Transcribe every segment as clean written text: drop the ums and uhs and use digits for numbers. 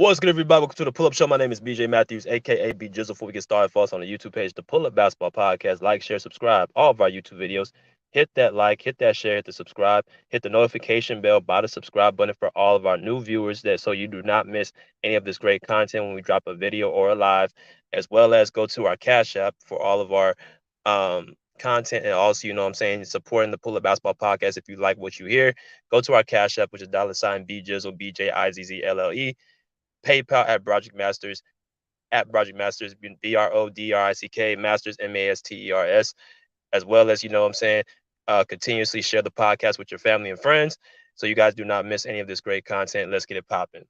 What's good, everybody? Welcome to the Pull Up Show. My name is BJ Matthews, aka B Jizzle. Before we get started, follow us on the YouTube page, the Pull Up Basketball Podcast. Like, share, subscribe. All of our YouTube videos. Hit that like, hit that share, hit the subscribe, hit the notification bell by the subscribe button for all of our new viewers, that so you do not miss any of this great content when we drop a video or a live, as well as go to our Cash App for all of our content, and also, you know what I'm saying, supporting the Pull Up Basketball Podcast. If you like what you hear, go to our Cash App, which is $ B Jizzle, BJIZZLLE. PayPal at Project Masters, BRODRICK, Masters, MASTERS, as well as, you know what I'm saying, continuously share the podcast with your family and friends so you guys do not miss any of this great content. Let's get it popping.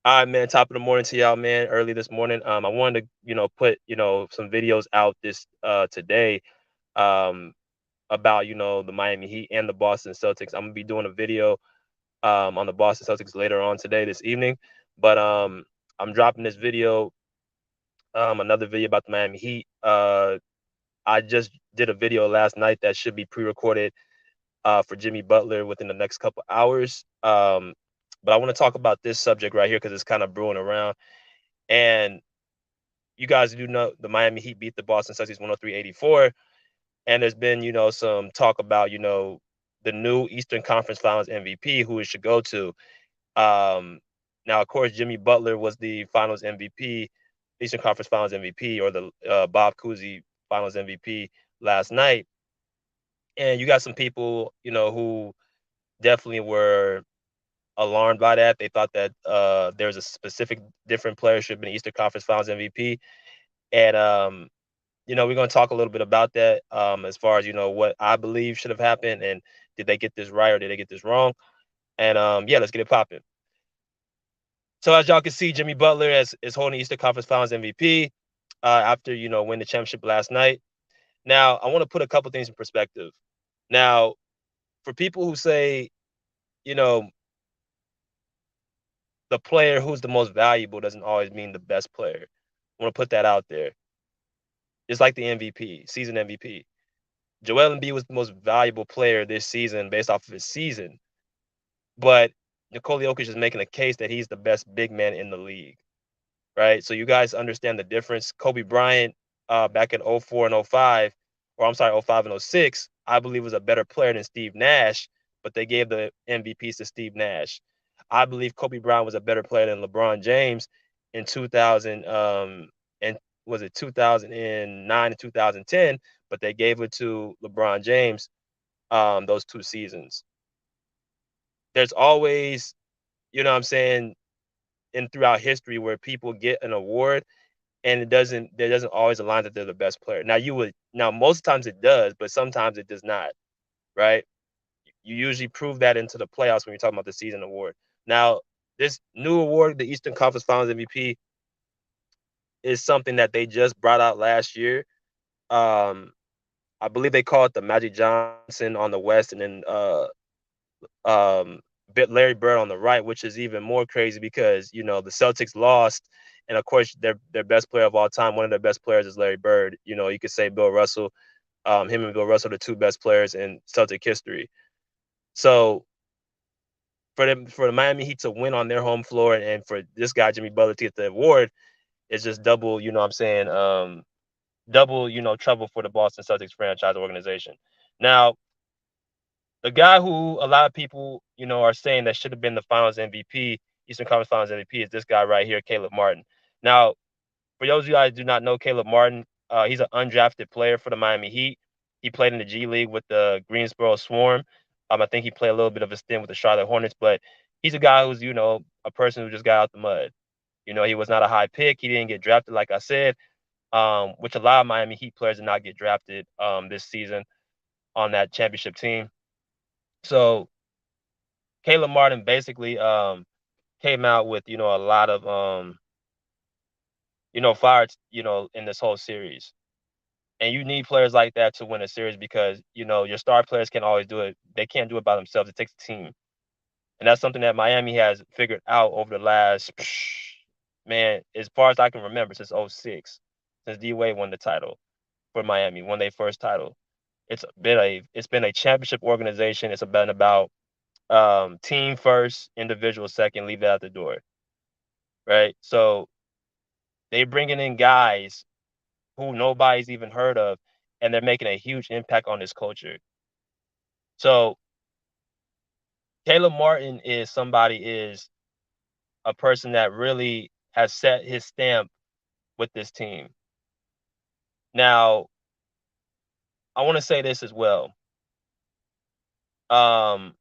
All right, man, top of the morning to y'all, man. Early this morning, I wanted to, put, some videos out this today um, about, the Miami Heat and the Boston Celtics. I'm going to be doing a video on the Boston Celtics later on today, this evening. But I'm dropping this video, another video about the Miami Heat. I just did a video last night that should be pre-recorded for Jimmy Butler within the next couple hours. But I want to talk about this subject right here because it's kind of brewing around. And you guys do know the Miami Heat beat the Boston Celtics 103-84. And there's been, some talk about, the new Eastern Conference Finals MVP, who it should go to. Now, of course, Jimmy Butler was the Finals MVP, Eastern Conference Finals MVP, or the Bob Cousy Finals MVP last night. And you got some people, who definitely were alarmed by that. They thought that there was a specific different player should have been Eastern Conference Finals MVP. And, we're going to talk a little bit about that as far as, what I believe should have happened, and did they get this right or did they get this wrong? And, let's get it popping. So as y'all can see, Jimmy Butler is holding Eastern Conference Finals MVP after, win the championship last night. Now, I want to put a couple things in perspective. Now, for people who say, the player who's the most valuable doesn't always mean the best player. I want to put that out there. It's like the MVP, season MVP. Joel Embiid was the most valuable player this season based off of his season. But Nikola Jokic is making a case that he's the best big man in the league. Right? So you guys understand the difference. Kobe Bryant back in 04 and 05, or I'm sorry, 05 and 06, I believe was a better player than Steve Nash, but they gave the MVPs to Steve Nash. I believe Kobe Bryant was a better player than LeBron James in 2000, and was it 2009 and 2010, but they gave it to LeBron James those two seasons. There's always, you know what I'm saying, in throughout history where people get an award and it doesn't always align that they're the best player. Now most times it does, but sometimes it does not, right? You usually prove that into the playoffs when you're talking about the season award. Now, this new award, the Eastern Conference Finals MVP, is something that they just brought out last year. I believe they call it the Magic Johnson on the West, and then Larry Bird on the right, which is even more crazy because, the Celtics lost. And of course, their best player of all time, one of their best players is Larry Bird. You could say Bill Russell, him and Bill Russell are the two best players in Celtic history. So for the Miami Heat to win on their home floor, and for this guy, Jimmy Butler, to get the award, is just double, double, trouble for the Boston Celtics franchise organization. Now, the guy who a lot of people, are saying that should have been the Finals MVP, Eastern Conference Finals MVP, is this guy right here, Caleb Martin. Now, for those of you guys who do not know Caleb Martin, he's an undrafted player for the Miami Heat. He played in the G League with the Greensboro Swarm. I think he played a little bit of a stint with the Charlotte Hornets, but he's a guy who's, a person who just got out the mud. He was not a high pick. He didn't get drafted, like I said, which a lot of Miami Heat players did not get drafted this season on that championship team. So Caleb Martin basically came out with, a lot of, fire, in this whole series. And you need players like that to win a series because, your star players can't always do it. They can't do it by themselves. It takes a team. And that's something that Miami has figured out over the last, man, as far as I can remember, since 06, since D-Wade won the title for Miami, won their first title. It's been a championship organization. It's been about team first, individual second, leave that at the door. right? So they bringing in guys who nobody's even heard of, and they're making a huge impact on this culture. So Caleb Martin is a person that really has set his stamp with this team. Now, I want to say this as well. Um,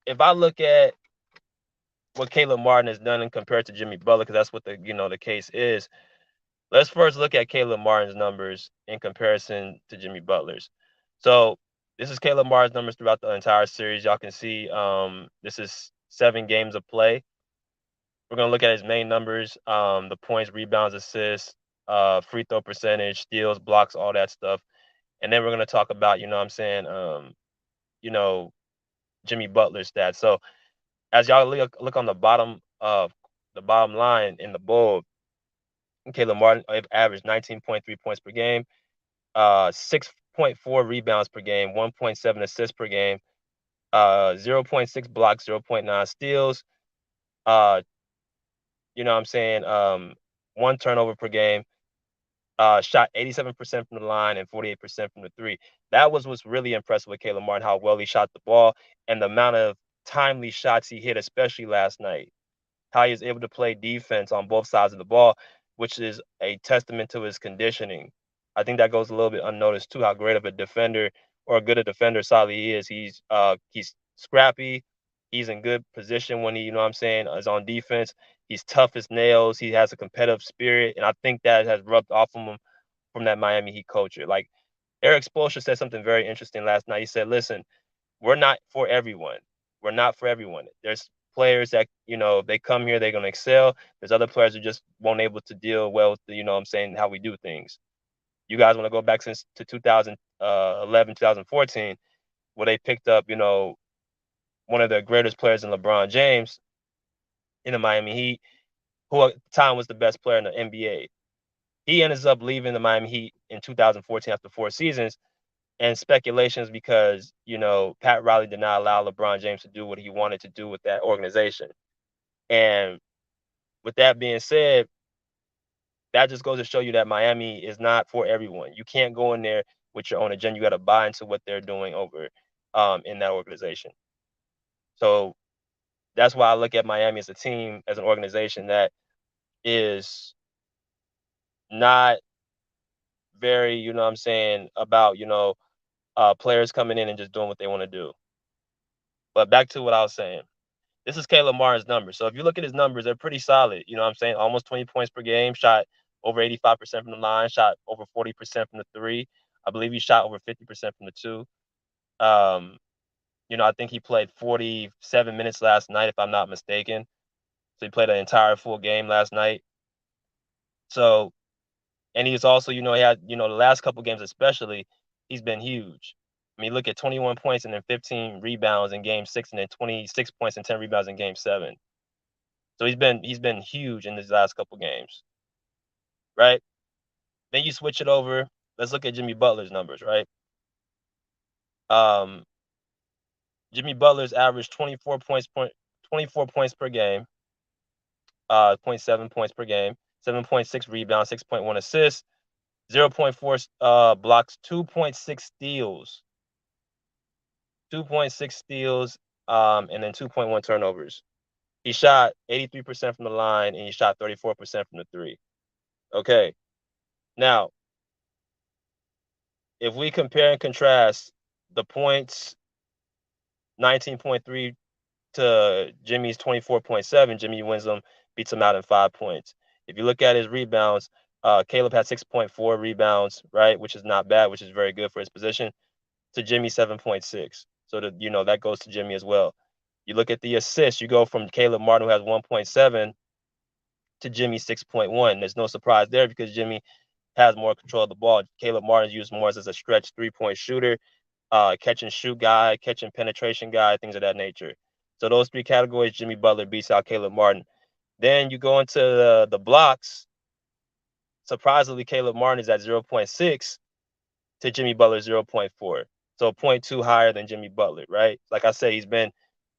if I look at what Caleb Martin has done and compared to Jimmy Butler, because that's what the case is. Let's first look at Caleb Martin's numbers in comparison to Jimmy Butler's. So this is Caleb Martin's numbers throughout the entire series. Y'all can see this is 7 games of play. We're gonna look at his main numbers, the points, rebounds, assists, free throw percentage, steals, blocks, all that stuff. And then we're gonna talk about, you know what I'm saying, you know, Jimmy Butler's stats. So as y'all look on the bottom line in the bold, Caleb Martin averaged 19.3 points per game, 6.4 rebounds per game, 1.7 assists per game, 0.6 blocks, 0.9 steals, uh, you know what I'm saying, 1 turnover per game, shot 87% from the line and 48% from the three. That was what's really impressive with Caleb Martin, how well he shot the ball and the amount of timely shots he hit, especially last night. How he was able to play defense on both sides of the ball, which is a testament to his conditioning. I think that goes a little bit unnoticed too, how great of a defender or good a defender Solly he is. He's scrappy. He's in good position when he, you know what I'm saying, is on defense. He's tough as nails. He has a competitive spirit. And I think that has rubbed off on him from that Miami Heat culture. Like Eric Spoelstra said something very interesting last night. He said, listen, we're not for everyone. We're not for everyone. There's players that, if they come here, they're going to excel. There's other players who just won't able to deal well with the, what I'm saying, how we do things. You guys want to go back since to 2011, 2014, where they picked up, one of the greatest players in LeBron James in the Miami Heat, who at the time was the best player in the NBA. He ends up leaving the Miami Heat in 2014 after 4 seasons, and speculations because Pat Riley did not allow LeBron James to do what he wanted to do with that organization. And with that being said, that just goes to show you that Miami is not for everyone. You can't go in there with your own agenda. You got to buy into what they're doing over in that organization. So that's why I look at Miami as a team, as an organization that is not very, what I'm saying, about, players coming in and just doing what they want to do. But back to what I was saying. This is Caleb Martin's numbers. So if you look at his numbers, they're pretty solid. You know what I'm saying? Almost 20 points per game, shot over 85% from the line, shot over 40% from the three. I believe he shot over 50% from the two. I think he played 47 minutes last night, if I'm not mistaken. So he played an entire full game last night. So, and he's also, he had, the last couple games especially, he's been huge. I mean, look at 21 points and then 15 rebounds in game 6 and then 26 points and 10 rebounds in game 7. So he's been huge in these last couple games, right? Then you switch it over. Let's look at Jimmy Butler's numbers, right? Jimmy Butler's averaged 24 points per game, 0.7 points per game, 7.6 rebounds, 6.1 assists, 0.4 blocks, 2.6 steals, 2.6 steals, and then 2.1 turnovers. He shot 83% from the line and he shot 34% from the three. Okay. Now, if we compare and contrast the points 19.3 to Jimmy's 24.7, Jimmy wins them, beats him out in 5 points. If you look at his rebounds, Caleb had 6.4 rebounds, right, which is not bad, which is very good for his position, to Jimmy 7.6. So that goes to Jimmy as well. You look at the assists, you go from Caleb Martin, who has 1.7, to Jimmy 6.1. There's no surprise there because Jimmy has more control of the ball. Caleb Martin's used more as a stretch 3-point shooter, catch and shoot guy, catch and penetration guy, things of that nature. So those 3 categories, Jimmy Butler beats out Caleb Martin. Then you go into the blocks. Surprisingly, Caleb Martin is at 0.6 to Jimmy Butler 0.4. So 0.2 higher than Jimmy Butler, right? Like I said, he's been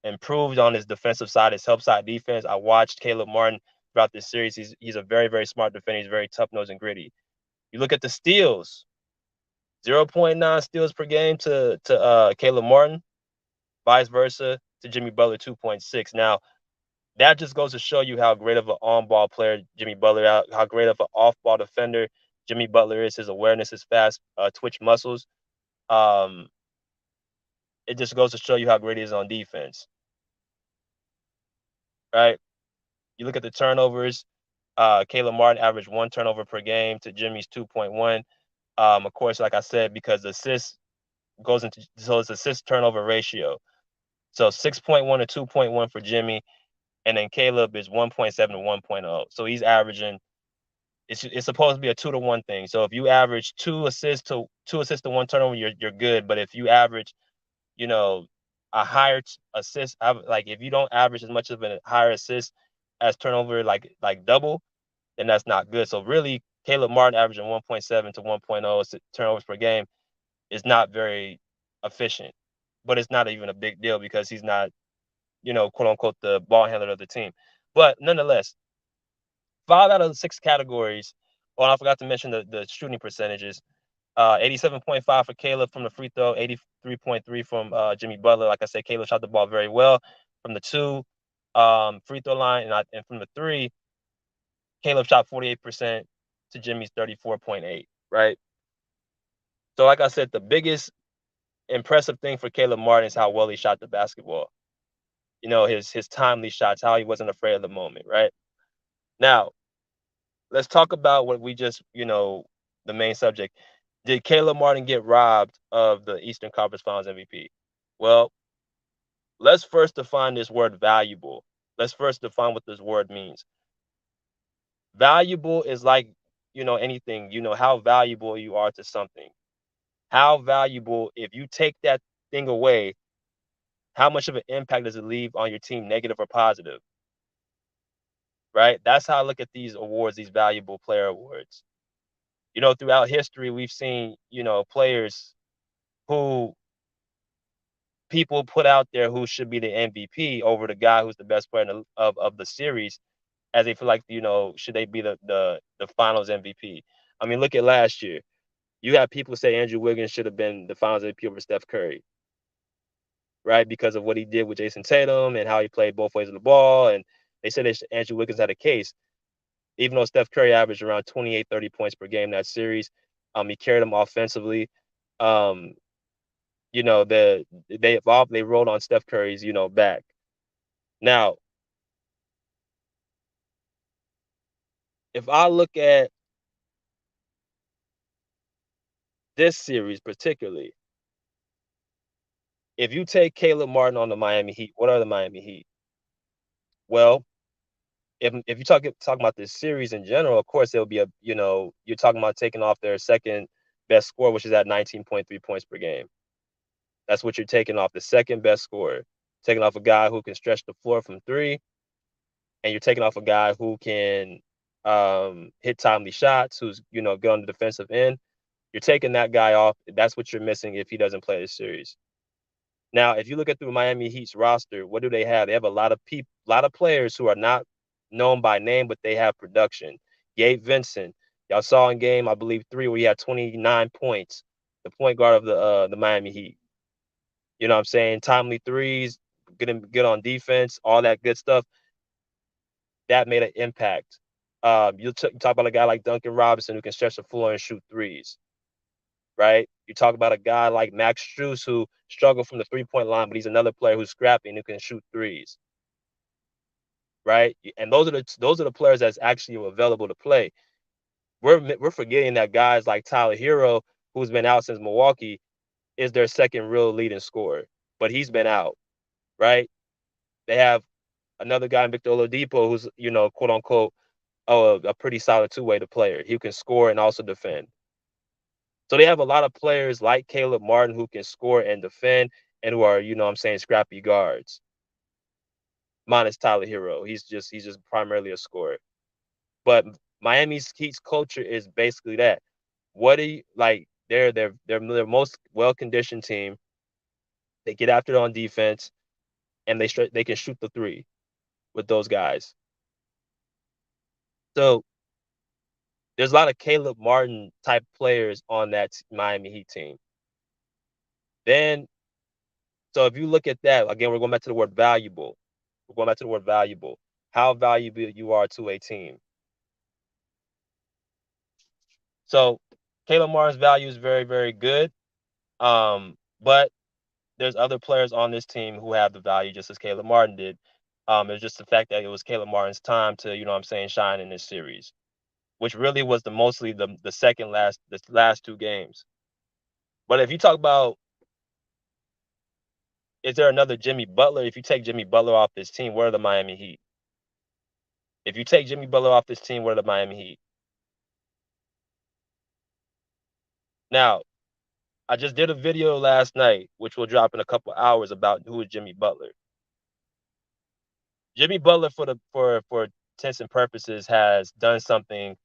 improved on his defensive side, his help side defense. I watched Caleb Martin throughout this series. He's a very, very smart defender. He's very tough-nosed and gritty. You look at the steals, 0.9 steals per game to Caleb Martin, vice versa to Jimmy Butler, 2.6. Now, that just goes to show you how great of an on-ball player Jimmy Butler, how great of an off-ball defender Jimmy Butler is. His awareness, his fast twitch muscles. It just goes to show you how great he is on defense, right? You look at the turnovers. Caleb Martin averaged 1 turnover per game to Jimmy's 2.1. Of course, like I said, because the assist goes into, so it's assist turnover ratio. So 6.1 to 2.1 for Jimmy, and then Caleb is 1.7 to 1.0. So he's averaging. It's supposed to be a 2-to-1 thing. So if you average two assists to 1 turnover, you're good. But if you average, a higher assist, like if you don't average as much of a higher assist as turnover, like double, then that's not good. So really, Caleb Martin averaging 1.7 to 1.0 turnovers per game is not very efficient. But it's not even a big deal because he's not, quote unquote, the ball handler of the team. But nonetheless, 5 out of the 6 categories. Oh, and I forgot to mention the shooting percentages. 87.5 for Caleb from the free throw, 83.3 from Jimmy Butler. Like I said, Caleb shot the ball very well from the 2 free throw line, and from the 3, Caleb shot 48% to Jimmy's 34.8. Right. So, like I said, the biggest impressive thing for Caleb Martin is how well he shot the basketball. His timely shots, how he wasn't afraid of the moment. Right. Now, let's talk about what we just, the main subject. Did Caleb Martin get robbed of the Eastern Conference Finals MVP? Well, let's first define this word valuable. Let's first define what this word means. Valuable is like, anything, how valuable you are to something. How valuable, if you take that thing away, how much of an impact does it leave on your team, negative or positive? Right? That's how I look at these awards, these valuable player awards. Throughout history, we've seen, players who people put out there who should be the MVP over the guy who's the best player of the series, as they feel like, should they be the finals MVP? I mean, look at last year. You have people say Andrew Wiggins should have been the finals MVP over Steph Curry, right? Because of what he did with Jason Tatum and how he played both ways of the ball. And they said that Andrew Wiggins had a case, even though Steph Curry averaged around 28, 30 points per game that series. He carried them offensively. They rolled on Steph Curry's, back. Now, if I look at this series particularly, if you take Caleb Martin on the Miami Heat, what are the Miami Heat? Well, if you talk about this series in general, of course it'll be you're talking about taking off their second best score, which is at 19.3 points per game. That's what you're taking off, the second best scorer. Taking off a guy who can stretch the floor from 3, and you're taking off a guy who can hit timely shots, who's good on the defensive end. You're taking that guy off. That's what you're missing if he doesn't play this series. Now, if you look at the Miami Heat's roster, what do they have? They have a lot of players who are not known by name, but they have production. Gabe Vincent, y'all saw in game, I believe 3, where he had 29 points, the point guard of the Miami Heat. You know what I'm saying? Timely threes, good on defense, all that good stuff. That made an impact. You talk about a guy like Duncan Robinson who can stretch the floor and shoot threes, right? You talk about a guy like Max Strus who struggled from the 3-point line, but he's another player who's scrappy and who can shoot threes, right? And those are the players that's actually available to play. We're forgetting that guys like Tyler Hero, who's been out since Milwaukee, is their second real leading scorer, but he's been out, right? They have another guy, Victor Oladipo, who's quote unquote, a pretty solid two-way player. He can score and also defend. So they have a lot of players like Caleb Martin who can score and defend and who are, scrappy guards. Minus Tyler Hero. He's just primarily a scorer. But Miami Heat's culture is basically that. What do you like? They're their most well-conditioned team. They get after it on defense. and they can shoot the three with those guys. So there's a lot of Caleb Martin type players on that Miami Heat team. Then, so if you look at that again, we're going back to the word valuable. We're going back to the word valuable. How valuable you are to a team. So Caleb Martin's value is very, very good. But there's other players on this team who have the value just as Caleb Martin did. It's just the fact that it was Caleb Martin's time to, you know what I'm saying, shine in this series, which really was mostly the last two games. But if you talk about, is there another Jimmy Butler? If you take Jimmy Butler off this team, where are the Miami Heat? If you take Jimmy Butler off this team, where are the Miami Heat? Now, I just did a video last night, which will drop in a couple hours, about who is Jimmy Butler. Jimmy Butler, for intents and purposes, has done something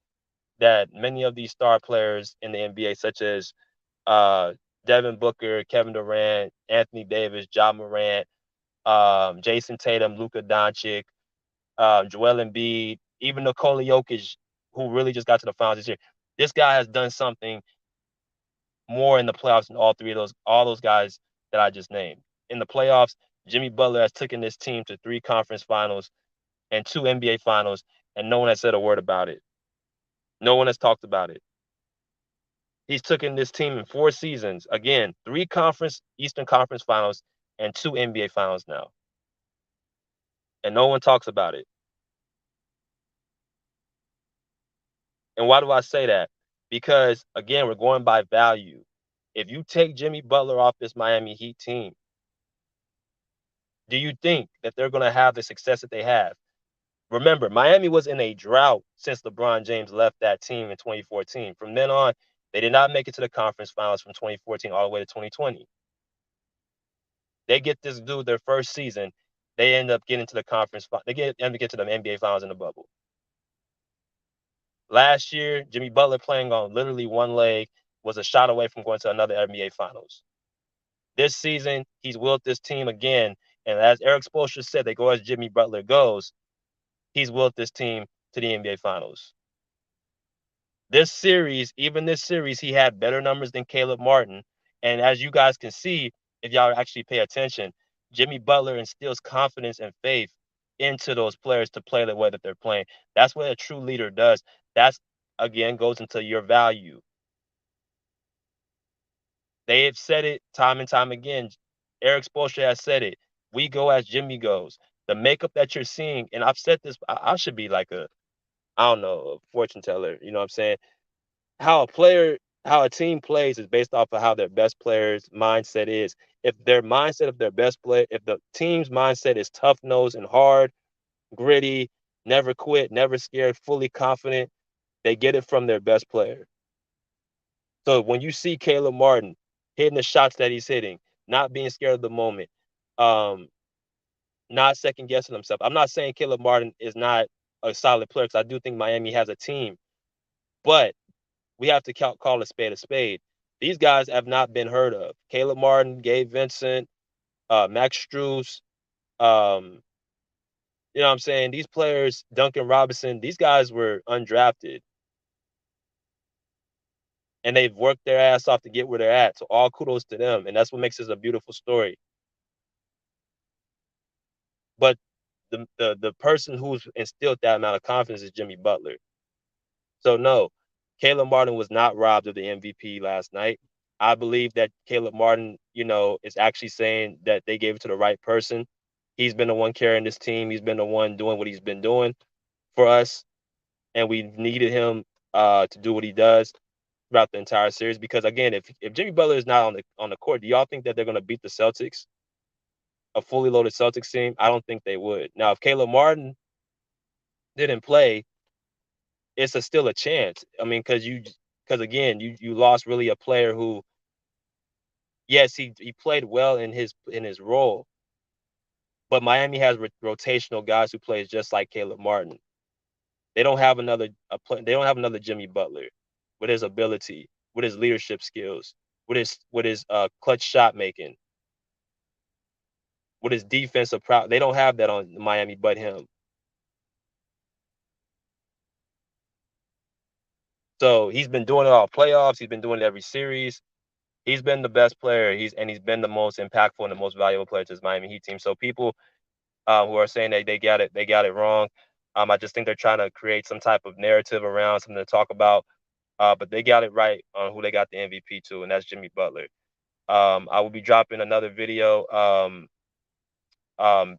that many of these star players in the NBA, such as Devin Booker, Kevin Durant, Anthony Davis, Ja Morant, Jason Tatum, Luka Doncic, Joel Embiid, even Nikola Jokic, who really just got to the finals this year. This guy has done something more in the playoffs than all those guys that I just named. In the playoffs, Jimmy Butler has taken this team to 3 conference finals and 2 NBA finals, and no one has said a word about it. No one has talked about it. He's taken this team in 4 seasons, again, 3 Eastern Conference finals and 2 NBA finals now. And no one talks about it. And why do I say that? Because, again, we're going by value. If you take Jimmy Butler off this Miami Heat team, do you think that they're going to have the success that they have? Remember, Miami was in a drought since LeBron James left that team in 2014. From then on, they did not make it to the conference finals from 2014 all the way to 2020. They get this dude their first season. They end up getting to the conference. End up getting to the NBA finals in the bubble. Last year, Jimmy Butler, playing on literally one leg, was a shot away from going to another NBA finals. This season, he's willed this team again. And as Eric Spoelstra said, they go as Jimmy Butler goes. He's willed this team to the NBA finals. Even this series, he had better numbers than Caleb Martin. And as you guys can see, if y'all actually pay attention, Jimmy Butler instills confidence and faith into those players to play the way that they're playing. That's what a true leader does. That's, again, goes into your value. They have said it time and time again. Eric Spoelstra has said it. We go as Jimmy goes. The makeup that you're seeing, and I've said this, I should be like I don't know, a fortune teller. You know what I'm saying? How a team plays is based off of how their best players' mindset is. If their mindset of their best player, if the team's mindset is tough nosed and hard, gritty, never quit, never scared, fully confident, they get it from their best player. So when you see Caleb Martin hitting the shots that he's hitting, not being scared of the moment, not second guessing himself. I'm not saying Caleb Martin is not a solid player, because I do think Miami has a team, but we have to call a spade a spade. These guys have not been heard of. Caleb Martin, Gabe Vincent, Max Strus, you know what I'm saying? These players, Duncan Robinson, these guys were undrafted. And they've worked their ass off to get where they're at. So all kudos to them. And that's what makes this a beautiful story. But the person who's instilled that amount of confidence is Jimmy Butler. So no, Caleb Martin was not robbed of the MVP last night. I believe that Caleb Martin, is actually saying that they gave it to the right person. He's been the one carrying this team. He's been the one doing what he's been doing for us. And we needed him to do what he does throughout the entire series. Because again, if Jimmy Butler is not on the court, do y'all think that they're going to beat the Celtics? A fully loaded Celtics team? I don't think they would. Now, if Caleb Martin didn't play, it's still a chance. I mean, because again, you lost really a player who, yes, he played well in his role, but Miami has rotational guys who plays just like Caleb Martin. They don't have they don't have another Jimmy Butler with his ability, with his leadership skills, with his clutch shot making. with his defensive prowess. They don't have that on Miami but him. So he's been doing it all playoffs. He's been doing it every series. He's been the best player. He's been the most impactful and the most valuable player to his Miami Heat team. So people who are saying that they got it wrong. I just think they're trying to create some type of narrative around something to talk about. But they got it right on who they got the MVP to, and that's Jimmy Butler. I will be dropping another video um,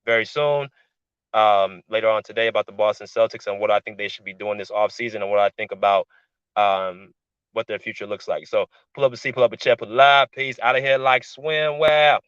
very soon, later on today, about the Boston Celtics and what I think they should be doing this offseason and what I think about um, what their future looks like. So pull up a seat, pull up a chair, put a live piece out of here like swim well.